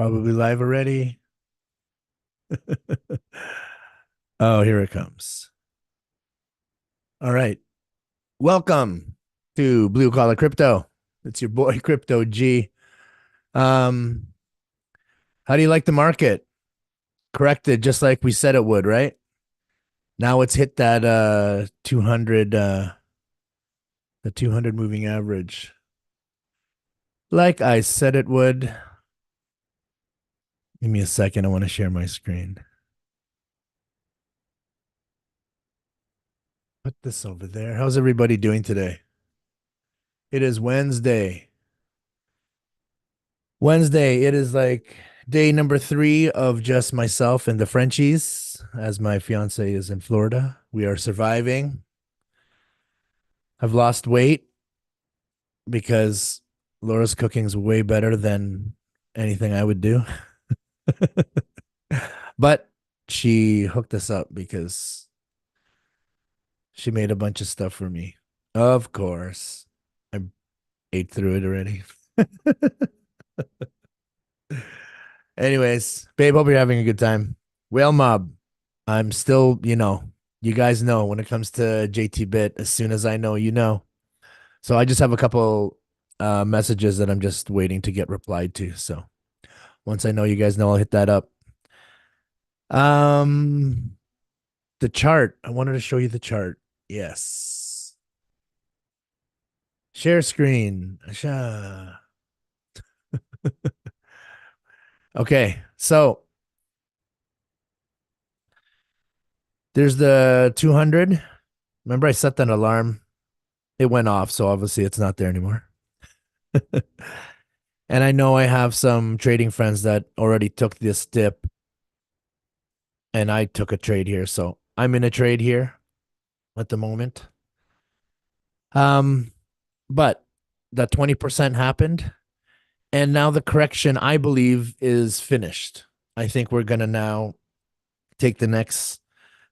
Probably live already. Oh, here it comes. All right. Welcome to Blue Collar Crypto. It's your boy Crypto G. Um, how do you like the market? Corrected just like we said it would, right? Now it's hit that 200 the 200 moving average. Like I said it would. Give me a second. I want to share my screen. Put this over there. How's everybody doing today? It is Wednesday. Wednesday, it is like day number 3 of just myself and the Frenchies, as my fiance is in Florida. We are surviving. I've lost weight because Laura's cooking's way better than anything I would do. But she hooked us up because she made a bunch of stuff for me. Of course. I ate through it already. Anyways, babe, hope you're having a good time. Whale Mob. I'm still, you guys know when it comes to JTBIT, as soon as I know, you know. So I just have a couple messages that I'm just waiting to get replied to. So once I know you guys know, I'll hit that up. Um, the chart. I wanted to show you the chart. Yes. Share screen. Okay. So there's the 200. Remember I set that alarm. It went off, so obviously it's not there anymore. And I know I have some trading friends that already took this dip and I took a trade here. So I'm in a trade here at the moment. Um, but that 20% happened. And now the correction, I believe, is finished. I think we're going to now take the next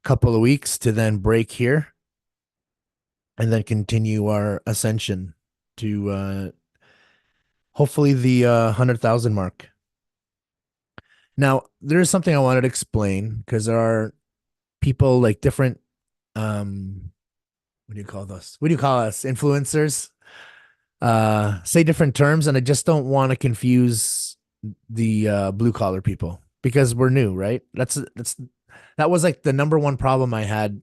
couple of weeks to then break here and then continue our ascension to hopefully the 100,000 mark. Now, there's something I wanted to explain because there are people like different what do you call those? What do you call us? Influencers say different terms, and I just don't want to confuse the blue collar people because we're new, right? That was like the number one problem I had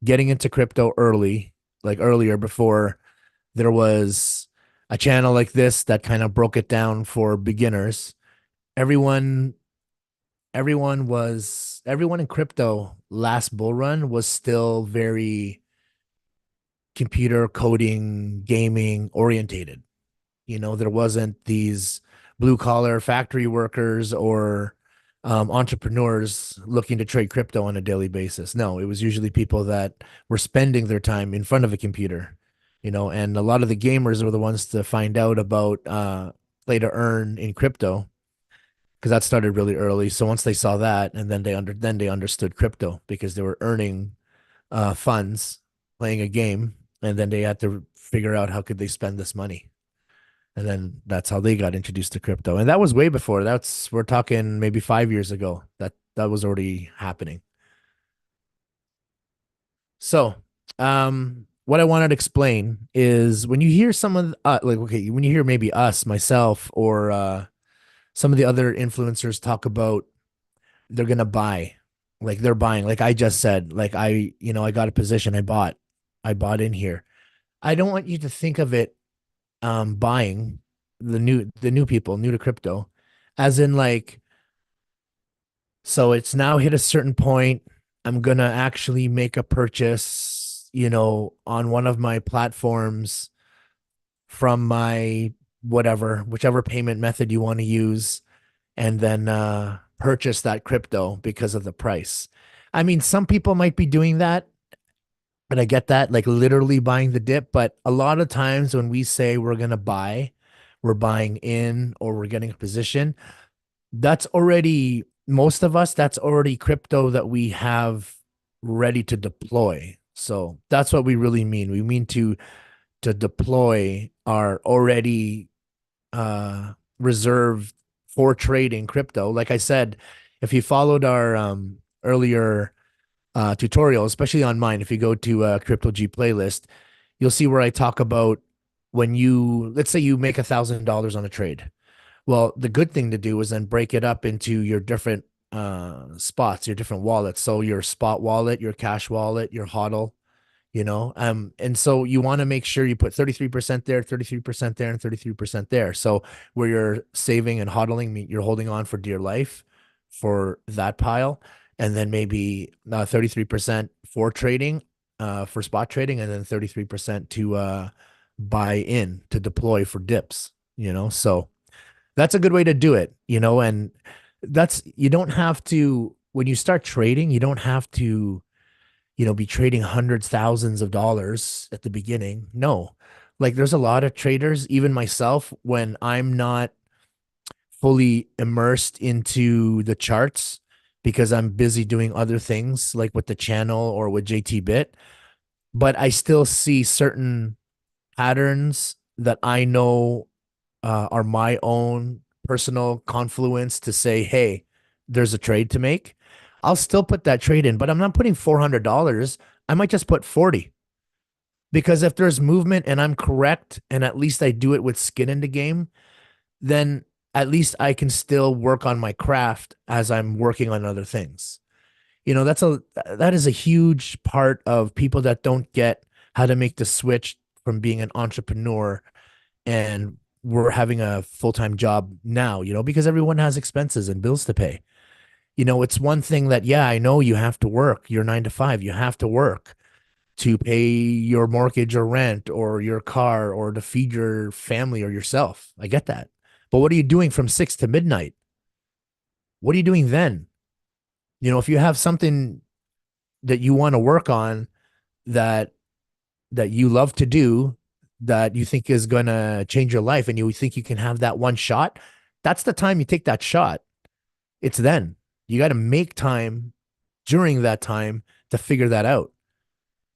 getting into crypto early, like earlier before there was a channel like this that kind of broke it down for beginners. Everyone everyone in crypto last bull run was still very computer coding, gaming orientated. There wasn't these blue collar factory workers or entrepreneurs looking to trade crypto on a daily basis. No, it was usually people that were spending their time in front of a computer, and a lot of the gamers were the ones to find out about play to earn in crypto because that started really early. So once they saw that, and then they understood crypto because they were earning funds playing a game, and then they had to figure out how could they spend this money, and then that's how they got introduced to crypto. And that was way before. We're talking maybe 5 years ago. That was already happening. So, what I wanted to explain is when you hear someone like okay, when you hear maybe us, myself, or some of the other influencers talk about they're gonna buy, like they're buying, like I just said, like I got a position, I bought in here. I don't want you to think of it buying the new people new to crypto as in like so it's now hit a certain point, I'm gonna actually make a purchase on one of my platforms from my whichever payment method you want to use, and then purchase that crypto because of the price. I mean, some people might be doing that, and I get that, like literally buying the dip. But a lot of times when we say we're going to buy, we're buying in or we're getting a position, that's already, most of us, that's already crypto that we have ready to deploy. So that's what we really mean. We mean to deploy our already reserved for trading crypto. Like I said, if you followed our earlier tutorial, especially on mine, if you go to Crypto G playlist, you'll see where I talk about when you, let's say you make $1,000 on a trade. Well, the good thing to do is then break it up into your different spots, your different wallets. So your spot wallet, your cash wallet, your hodl, and so you want to make sure you put 33% there, 33% there, and 33% there. So where you're saving and hodling, you're holding on for dear life for that pile, and then maybe 33% for trading, for spot trading, and then 33% to buy in to deploy for dips. So that's a good way to do it. And that's, you don't have to, when you start trading, you don't have to be trading hundreds, thousands of dollars at the beginning. No, like there's a lot of traders, even myself, when I'm not fully immersed into the charts because I'm busy doing other things like with the channel or with JTBIT, but I still see certain patterns that I know are my own personal confluence to say, hey, there's a trade to make. I'll still put that trade in, but I'm not putting $400. I might just put 40 because if there's movement and I'm correct, and at least I do it with skin in the game, then at least I can still work on my craft as I'm working on other things. That is a huge part of people that don't get how to make the switch from being an entrepreneur and we're having a full-time job now, because everyone has expenses and bills to pay. It's one thing that, yeah, I know you have to work your 9 to 5, you have to work to pay your mortgage or rent or your car or to feed your family or yourself. I get that. But what are you doing from 6 to midnight? What are you doing then? If you have something that you want to work on that you love to do, that you think is going to change your life and you think you can have that one shot, that's the time you take that shot. It's then. You got to make time during that time to figure that out.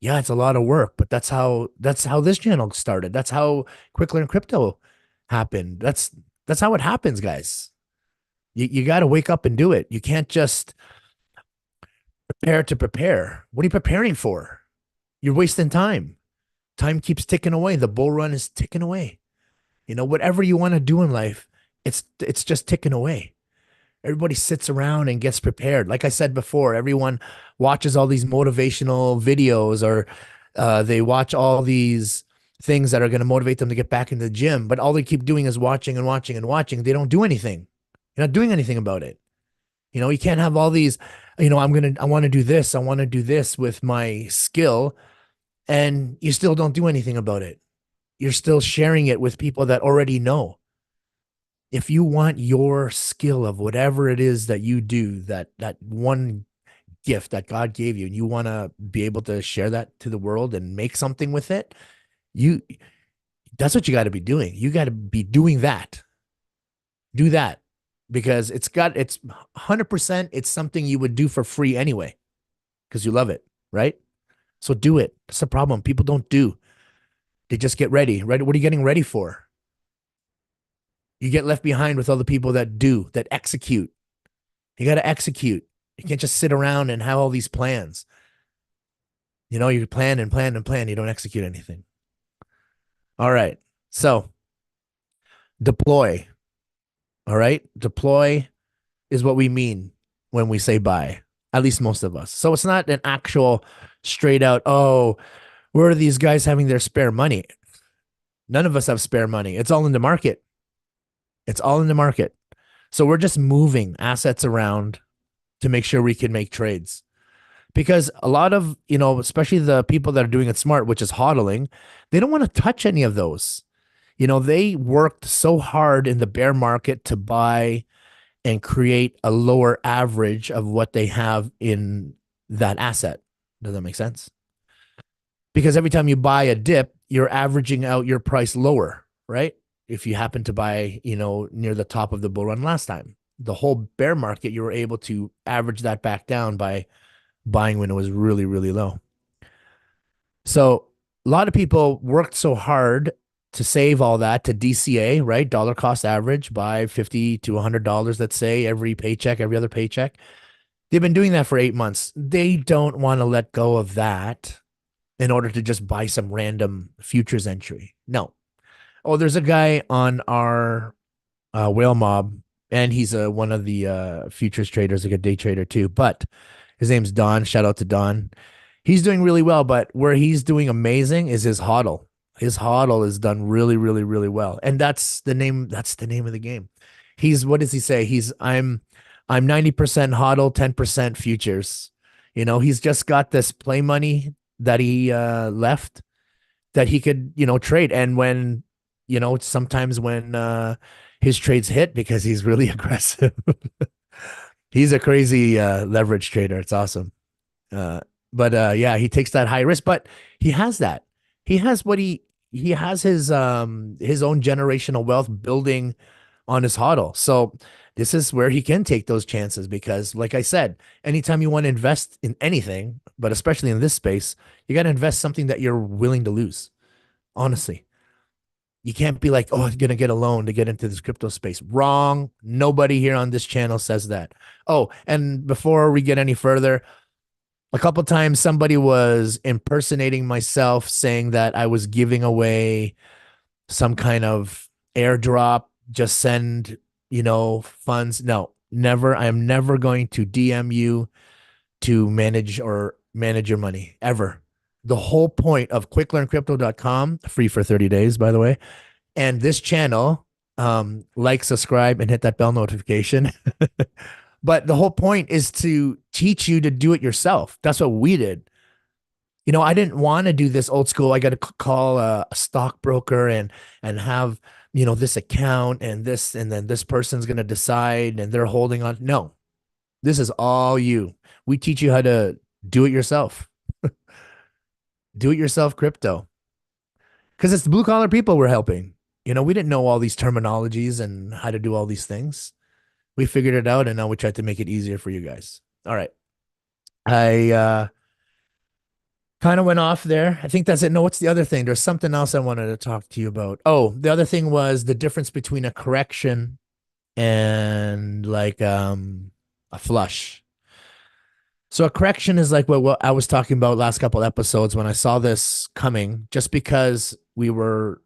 Yeah, it's a lot of work, but that's how this channel started. That's how Quick Learn Crypto happened. That's how it happens, guys. You got to wake up and do it. You can't just prepare to prepare. What are you preparing for? You're wasting time. Time keeps ticking away. The bull run is ticking away. Whatever you want to do in life, it's just ticking away. Everybody sits around and gets prepared. Like I said before, everyone watches all these motivational videos or they watch all these things that are going to motivate them to get back into the gym. But all they keep doing is watching and watching and watching. They don't do anything. You're not doing anything about it. You can't have all these, I want to do this. I want to do this with my skill. And you still don't do anything about it. You're still sharing it with people that already know. If you want your skill of whatever it is that you do, that one gift that God gave you, and you want to be able to share that to the world and make something with it, you that's what you got to be doing. You got to be doing that. Do that because it's 100%. It's something you would do for free anyway because you love it, right? So do it. That's the problem. People don't do. They just get ready. Right? What are you getting ready for? You get left behind with all the people that do, that execute. You got to execute. You can't just sit around and have all these plans. You plan and plan and plan. You don't execute anything. All right. So deploy. All right. Deploy is what we mean when we say buy, at least most of us. So it's not an actual straight out, oh, where are these guys having their spare money? None of us have spare money. It's all in the market. It's all in the market. So we're just moving assets around to make sure we can make trades. Because a lot of, especially the people that are doing it smart, which is hodling, they don't want to touch any of those. They worked so hard in the bear market to buy and create a lower average of what they have in that asset. Does that make sense? Because every time you buy a dip, you're averaging out your price lower, right? If you happen to buy, near the top of the bull run last time, the whole bear market, you were able to average that back down by buying when it was really, really low. So a lot of people worked so hard to save all that to DCA, right? Dollar cost average, buy 50 to $100, let's say, every paycheck, every other paycheck. They've been doing that for 8 months. They don't want to let go of that in order to just buy some random futures entry. No. Oh, there's a guy on our whale mob, and he's one of the futures traders, like a day trader too. But his name's Don. Shout out to Don. He's doing really well, but where he's doing amazing is his hodl. His hodl is done really, really, really well, and that's the name. That's the name of the game. He's what does he say? I'm 90% hodl, 10% futures. He's just got this play money that he left that he could trade, and when sometimes when his trades hit because he's really aggressive. He's a crazy leverage trader. It's awesome. Uh, but yeah, he takes that high risk, but he has that. He has what he has his own generational wealth building on his hodl. So this is where he can take those chances because, like I said, anytime you want to invest in anything, but especially in this space, you got to invest something that you're willing to lose. Honestly, you can't be like, oh, I'm going to get a loan to get into this crypto space. Wrong. Nobody here on this channel says that. Oh, and before we get any further, a couple times somebody was impersonating myself saying that I was giving away some kind of airdrop, just send, funds. No, never. I am never going to DM you to manage your money ever. The whole point of quicklearncrypto.com, free for 30 days, by the way, and this channel, like, subscribe, and hit that bell notification. But the whole point is to teach you to do it yourself. That's what we did. I didn't want to do this old school. I got to call a stockbroker and have this account and this, and then this person's going to decide and they're holding on. No, this is all you. We teach you how to do it yourself. Do it yourself crypto, because it's the blue collar people we're helping. We didn't know all these terminologies and how to do all these things. We figured it out, and now we tried to make it easier for you guys. All right. I kind of went off there. I think that's it. No, what's the other thing? There's something else I wanted to talk to you about. Oh, the other thing was the difference between a correction and like a flush. So a correction is like what I was talking about last couple episodes when I saw this coming, just because we were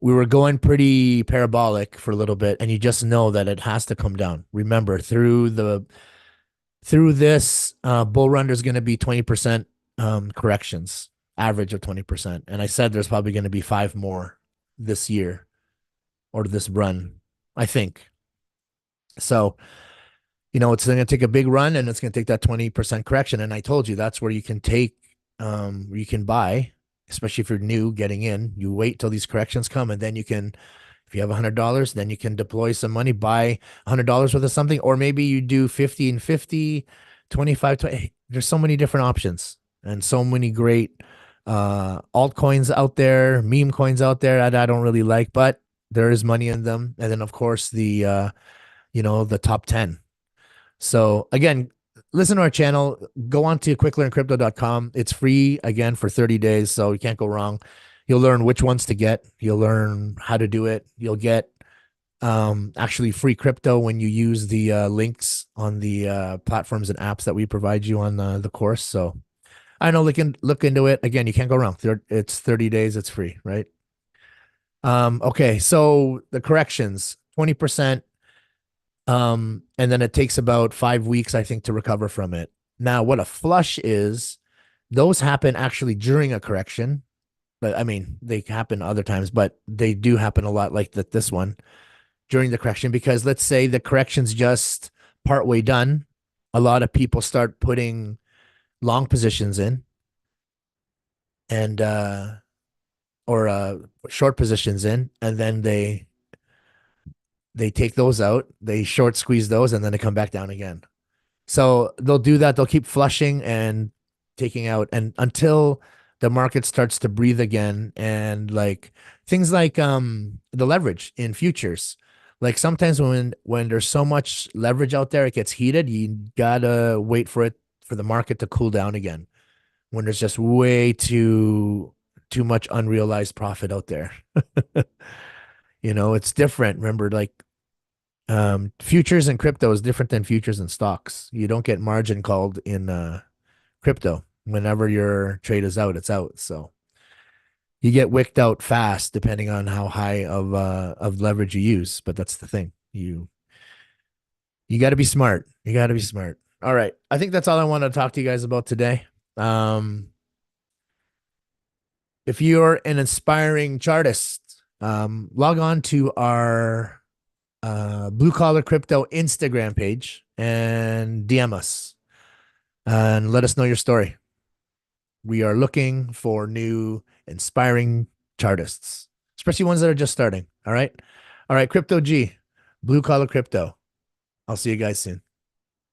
going pretty parabolic for a little bit, and you just know that it has to come down. Remember, through this bull run, there's going to be 20% corrections, average of 20. And I said there's probably going to be 5 more this year or this run, I think. So, it's going to take a big run, and it's going to take that 20% correction. And I told you that's where you can you can buy, especially if you're new getting in. You wait till these corrections come, and then you can, if you have $100, then you can deploy some money, buy $100 worth of something, or maybe you do 50 and 50, 25, 20. There's so many different options and so many great altcoins out there, meme coins out there that I don't really like, but there is money in them. And then of course the top 10. So again, listen to our channel, go on to quicklearncrypto.com. It's free again for 30 days. So you can't go wrong. You'll learn which ones to get. You'll learn how to do it. You'll get actually free crypto when you use the links on the platforms and apps that we provide you on the course. So I know, look into it. Again, you can't go wrong. It's 30 days. It's free, right? Okay. So the corrections, 20%. And then it takes about 5 weeks, I think, to recover from it. Now, what a flush is, those happen actually during a correction. But I mean, they happen other times, but they do happen a lot like this one during the correction, because let's say the correction's just partway done. A lot of people start putting long positions in and or short positions in, and then they take those out, they short squeeze those, and then they come back down again. So they'll do that. They'll keep flushing and taking out, and until the market starts to breathe again. And like things like the leverage in futures, like sometimes when there's so much leverage out there, it gets heated. You gotta wait for the market to cool down again. When there's just way too much unrealized profit out there. It's different. Remember, like futures and crypto is different than futures and stocks. You don't get margin called in crypto. Whenever your trade is out, it's out. So you get wicked out fast depending on how high of leverage you use. But that's the thing. You got to be smart. You got to be smart. All right. I think that's all I want to talk to you guys about today. If you're an inspiring chartist, log on to our Blue Collar Crypto Instagram page and DM us and let us know your story. We are looking for new inspiring chartists, especially ones that are just starting. All right. All right. Crypto G, Blue Collar Crypto. I'll see you guys soon.